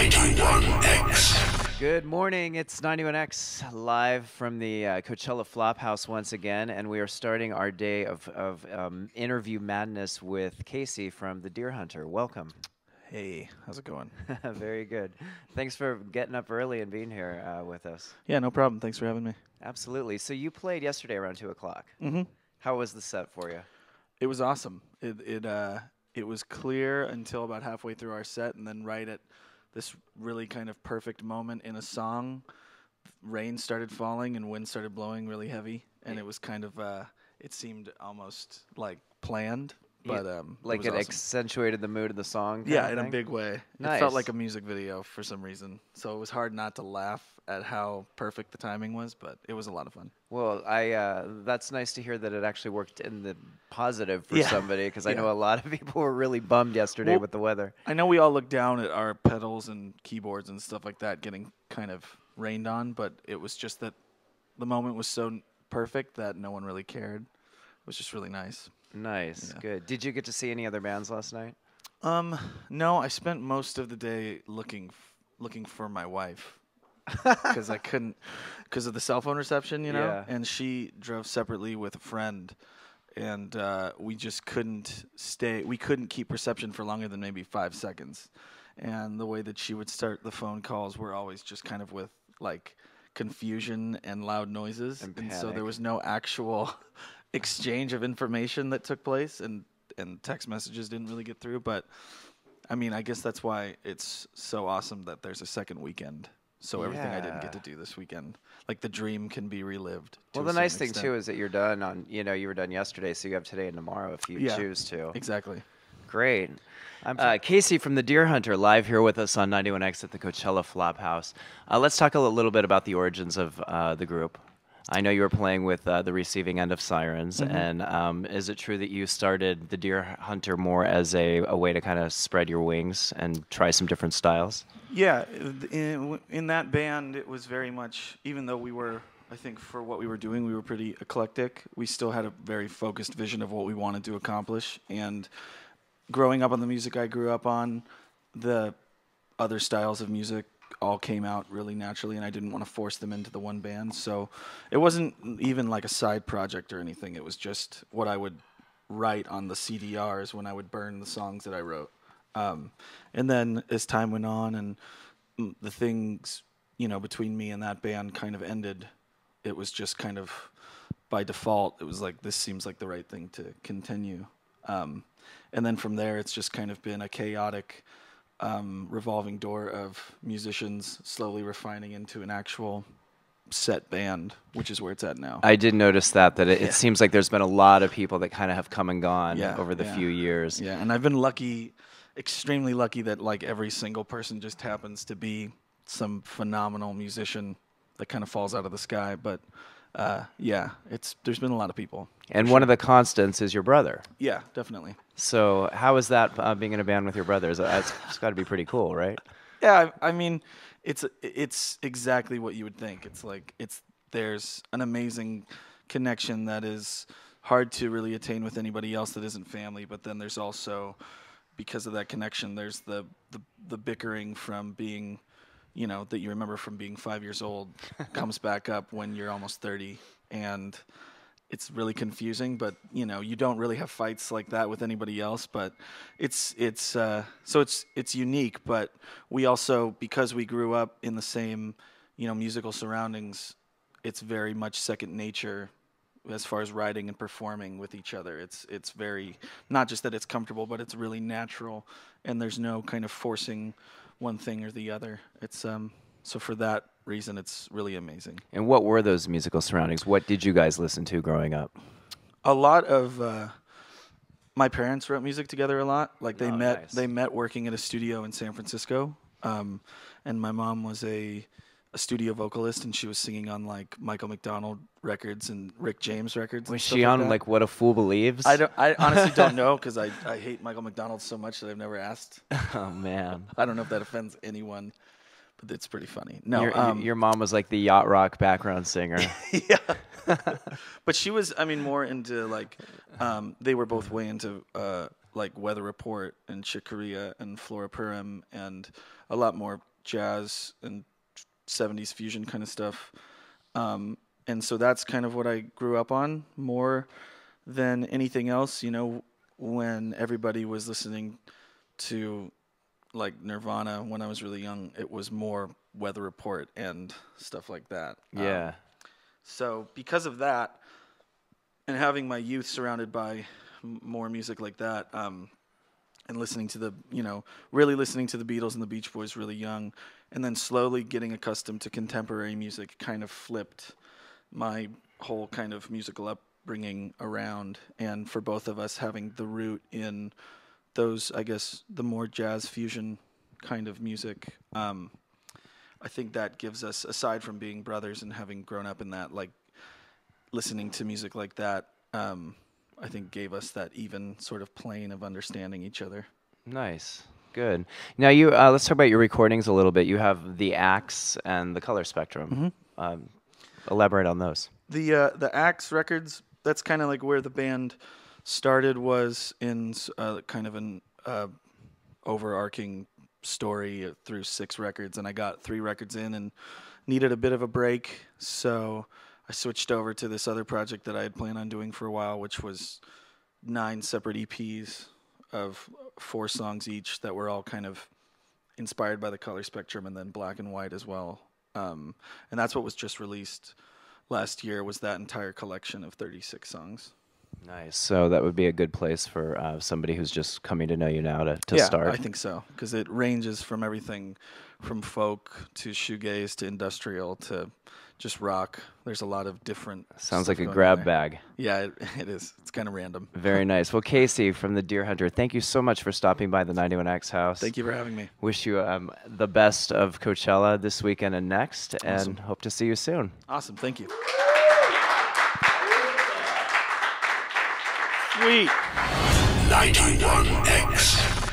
91X. Good morning, it's 91X live from the Coachella Flophouse once again, and we are starting our day of interview madness with Casey from The Deer Hunter. Welcome. Hey, how's it going? Very good. Thanks for getting up early and being here with us. Yeah, no problem. Thanks for having me. Absolutely. So you played yesterday around 2 o'clock. Mm-hmm. How was the set for you? It was awesome. It was clear until about halfway through our set, and then right at this really kind of perfect moment in a song, rain started falling and wind started blowing really heavy, and it was kind of it seemed almost like planned, but like it was awesome. Accentuated the mood of the song. Yeah, in a big way. Nice. It felt like a music video for some reason, so it was hard not to laugh at how perfect the timing was, but it was a lot of fun. Well, that's nice to hear that it actually worked in the positive for Yeah. somebody, because I know a lot of people were really bummed yesterday with the weather. I know we all looked down at our pedals and keyboards and stuff like that getting kind of rained on, but it was just that the moment was so perfect that no one really cared. It was just really nice. Nice, Yeah. good. Did you get to see any other bands last night? No, I spent most of the day looking for my wife because I couldn't, because of the cell phone reception, you know. Yeah. And she drove separately with a friend, and we just couldn't stay. We couldn't keep reception for longer than maybe 5 seconds. And the way that she would start the phone calls were always just kind of with like confusion and loud noises, and so there was no actual exchange of information that took place, and text messages didn't really get through. But I mean, I guess that's why it's so awesome that there's a second weekend. So everything I didn't get to do this weekend, like the dream, can be relived. Well, the nice thing too is that you're done on, you were done yesterday, so you have today and tomorrow if you choose to. Exactly. Great. Casey from The Deer Hunter, live here with us on 91X at the Coachella Flophouse. Let's talk a little bit about the origins of the group. I know you were playing with the Receiving End of Sirens, and is it true that you started The Deer Hunter more as a way to kind of spread your wings and try some different styles? Yeah, in that band, it was very much, even though we were, I think for what we were doing, we were pretty eclectic, we still had a very focused vision of what we wanted to accomplish. And growing up on the music I grew up on, the other styles of music all came out really naturally, and I didn't want to force them into the one band. So it wasn't even like a side project or anything. It was just what I would write on the CDRs when I would burn the songs that I wrote. And then as time went on and the things, between me and that band kind of ended, it was just kind of by default, it was like, this seems like the right thing to continue. And then from there, it's just kind of been a chaotic revolving door of musicians slowly refining into an actual set band, which is where it's at now. I did notice that it seems like there's been a lot of people that kind of have come and gone over the few years. Yeah, and I've been lucky, extremely lucky, that like every single person just happens to be some phenomenal musician that kind of falls out of the sky. But there's been a lot of people. And one of the constants is your brother. Yeah, definitely. So how is that being in a band with your brother? It's got to be pretty cool, right? Yeah, I mean, it's exactly what you would think. It's like there's an amazing connection that is hard to really attain with anybody else that isn't family. But then there's also, because of that connection, there's the bickering from being, that you remember from being 5 years old comes back up when you're almost 30, and it's really confusing. But you don't really have fights like that with anybody else. But it's unique. But we also, because we grew up in the same musical surroundings, it's very much second nature as far as writing and performing with each other. It's very, not just that it's comfortable, but it's really natural, and there's no kind of forcing one thing or the other. It's so for that reason, it's really amazing. And what were those musical surroundings? What did you guys listen to growing up? A lot of my parents wrote music together a lot. Like they met working at a studio in San Francisco, and my mom was a studio vocalist, and she was singing on like Michael McDonald records and Rick James records. Was she on like What a Fool Believes? I honestly don't know, because I hate Michael McDonald so much that I've never asked. Oh man, I don't know if that offends anyone, but it's pretty funny. No, your mom was like the yacht rock background singer. Yeah, but she was, more into like, they were both way into like Weather Report and Chicoria and Flora Purim and a lot more jazz and 70s fusion kind of stuff. And so that's kind of what I grew up on more than anything else. You know, when everybody was listening to like Nirvana when I was really young, it was more Weather Report and stuff like that. Yeah. So because of that, and having my youth surrounded by more music like that, and listening to really listening to the Beatles and the Beach Boys really young, and then slowly getting accustomed to contemporary music kind of flipped my whole kind of musical upbringing around. And for both of us having the root in those, I guess, the more jazz fusion kind of music, I think that gives us, aside from being brothers and having grown up in that, like listening to music like that, I think gave us that even sort of plane of understanding each other. Nice. Good. Now you let's talk about your recordings a little bit. You have the Axe and the Color Spectrum. Elaborate on those. The Axe records, that's kind of like where the band started, was in kind of an overarching story through 6 records, and I got 3 records in and needed a bit of a break, so I switched over to this other project that I had planned on doing for a while, which was 9 separate EPs of 4 songs each that were all kind of inspired by the Color Spectrum and then black and white as well. And that's what was just released last year, was that entire collection of 36 songs. Nice. So that would be a good place for somebody who's just coming to know you now to start. Yeah, I think so, because it ranges from everything from folk to shoegaze to industrial to just rock. There's a lot of different. Sounds like a grab bag. Yeah, it is. It's kind of random. Very nice. Well, Casey from the Deer Hunter, thank you so much for stopping by the 91X house. Thank you for having me. Wish you the best of Coachella this weekend and next, Awesome. and hope to see you soon. Awesome. Thank you. Sweet. 91X.